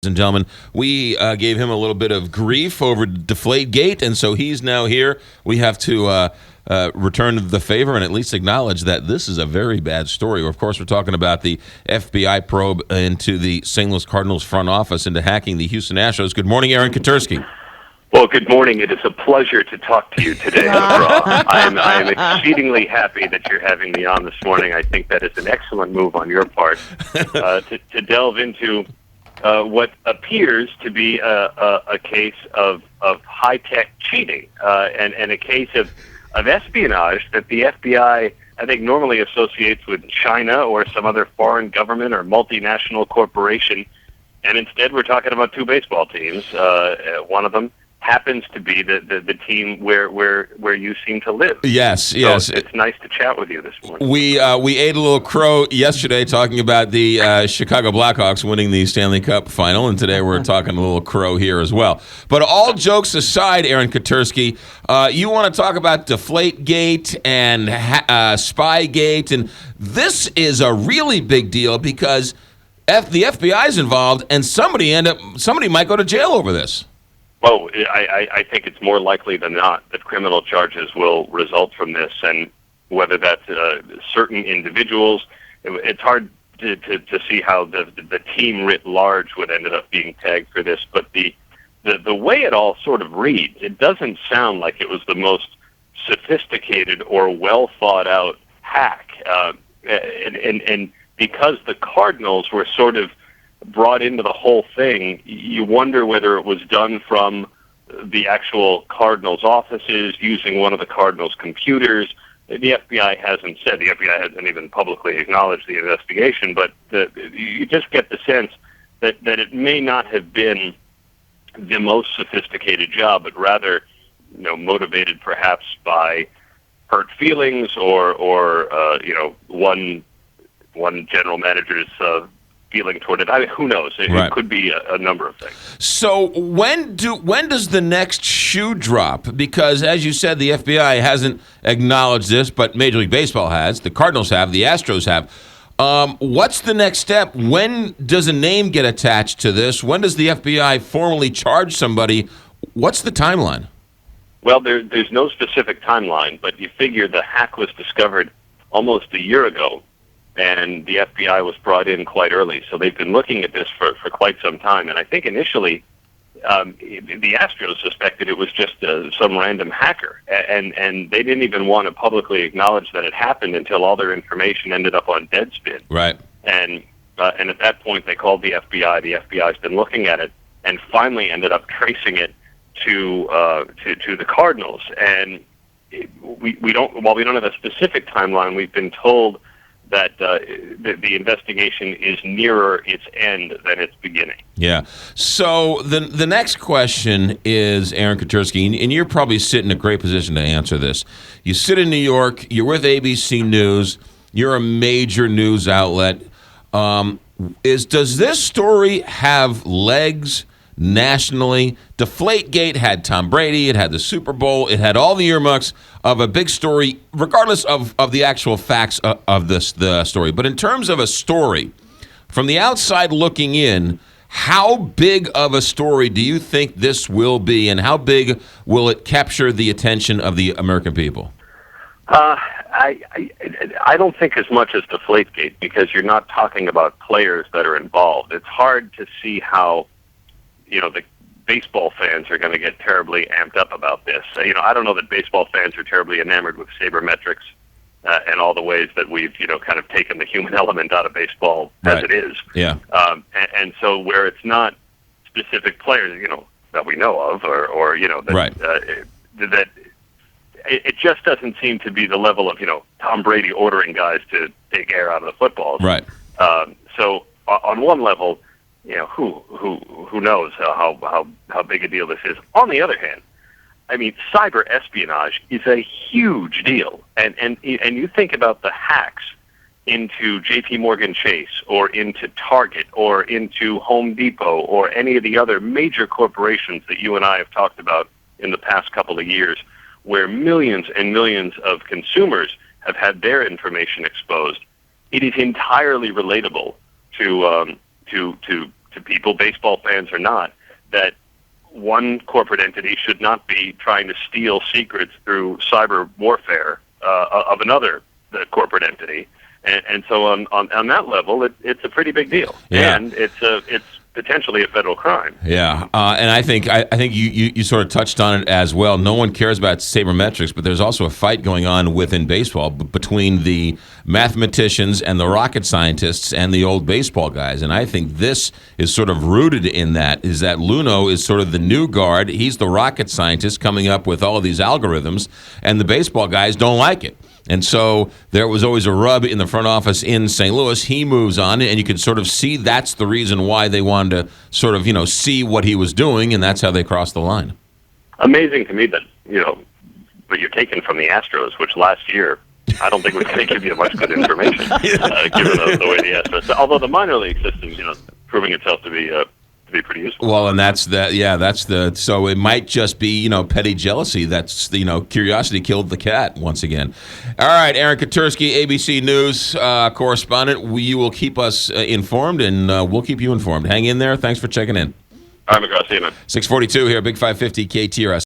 and gentlemen, we gave him a little bit of grief over Deflategate, and so he's now here. We have to return the favor and at least acknowledge that this is a very bad story. Of course, we're talking about the FBI probe into the St. Louis Cardinals front office into hacking the Houston Astros. Good morning, Aaron Katersky. Well, good morning. It is a pleasure to talk to you today, McGraw. I am exceedingly happy that you're having me on this morning. I think that is an excellent move on your part to delve into what appears to be a case of high-tech cheating and a case of espionage that the FBI, I think, normally associates with China or some other foreign government or multinational corporation. And instead, we're talking about two baseball teams. One of them happens to be the team where you seem to live. Yes. So it's nice to chat with you this morning. We ate a little crow yesterday talking about the Chicago Blackhawks winning the Stanley Cup final, and today we're talking a little crow here as well. But all jokes aside, Aaron Katersky, you want to talk about Deflategate and Spygate, and this is a really big deal because the FBI is involved, and somebody might go to jail over this. Oh, I think it's more likely than not that criminal charges will result from this, and whether that's certain individuals, it's hard to see how the team writ large would end up being tagged for this. But the way it all sort of reads, it doesn't sound like it was the most sophisticated or well thought out hack, and because the Cardinals were sort of brought into the whole thing, you wonder whether it was done from the actual Cardinals offices using one of the Cardinals computers. The FBI hasn't said. The FBI hasn't even publicly acknowledged the investigation, but you just get the sense that it may not have been the most sophisticated job, but rather, motivated perhaps by hurt feelings or one general manager's feeling toward it. Who knows? It could be a number of things. So when does the next shoe drop? Because as you said, the FBI hasn't acknowledged this, but Major League Baseball has. The Cardinals have. The Astros have. What's the next step? When does a name get attached to this? When does the FBI formally charge somebody? What's the timeline? Well, there's no specific timeline, but you figure the hack was discovered almost a year ago, and the FBI was brought in quite early. So they've been looking at this for quite some time. And I think initially the Astros suspected it was just some random hacker. And they didn't even want to publicly acknowledge that it happened until all their information ended up on Deadspin. Right. And at that point, they called the FBI. The FBI's been looking at it and finally ended up tracing it to the Cardinals. And we don't, while we don't have a specific timeline, we've been told that the investigation is nearer its end than its beginning. Yeah. So the next question is, Aaron Katersky, and you're probably sitting in a great position to answer this. You sit in New York. You're with ABC News. You're a major news outlet. Does this story have legs nationally? Deflategate had Tom Brady. It had the Super Bowl. It had all the earmarks of a big story, regardless of the actual facts of the story. But in terms of a story, from the outside looking in, how big of a story do you think this will be, and how big will it capture the attention of the American people? I don't think as much as Deflategate, because you're not talking about players that are involved. It's hard to see how the baseball fans are going to get terribly amped up about this. I don't know that baseball fans are terribly enamored with sabermetrics and all the ways that we've, kind of taken the human element out of baseball as it is. Yeah. And so where it's not specific players, that we know of, or that it just doesn't seem to be the level of, Tom Brady ordering guys to take air out of the footballs. Right. So on one level, who knows how big a deal this is. On the other hand, I mean, cyber espionage is a huge deal, and you think about the hacks into J.P. Morgan Chase or into Target or into Home Depot or any of the other major corporations that you and I have talked about in the past couple of years, where millions and millions of consumers have had their information exposed. It is entirely relatable to to people, baseball fans or not, that one corporate entity should not be trying to steal secrets through cyber warfare of another corporate entity. And so on that level, it's a pretty big deal, and it's potentially a federal crime. Yeah, and I think you sort of touched on it as well. No one cares about sabermetrics, but there's also a fight going on within baseball between the mathematicians and the rocket scientists and the old baseball guys. And I think this is sort of rooted in that, is that Luno is sort of the new guard. He's the rocket scientist coming up with all of these algorithms, and the baseball guys don't like it. And so there was always a rub in the front office in St. Louis. He moves on, and you can sort of see that's the reason why they wanted to sort of, see what he was doing, and that's how they crossed the line. Amazing to me that, but you're taken from the Astros, which last year I don't think was going to give you much good information, given the way the Astros. Although the minor league system, proving itself to be pretty useful. Well, and that's so it might just be, petty jealousy. That's curiosity killed the cat once again. All right, Aaron Katersky, ABC News correspondent. You will keep us informed, and we'll keep you informed. Hang in there. Thanks for checking in. All right, McGraw, see you, man. 642 here, Big 550 KTRS.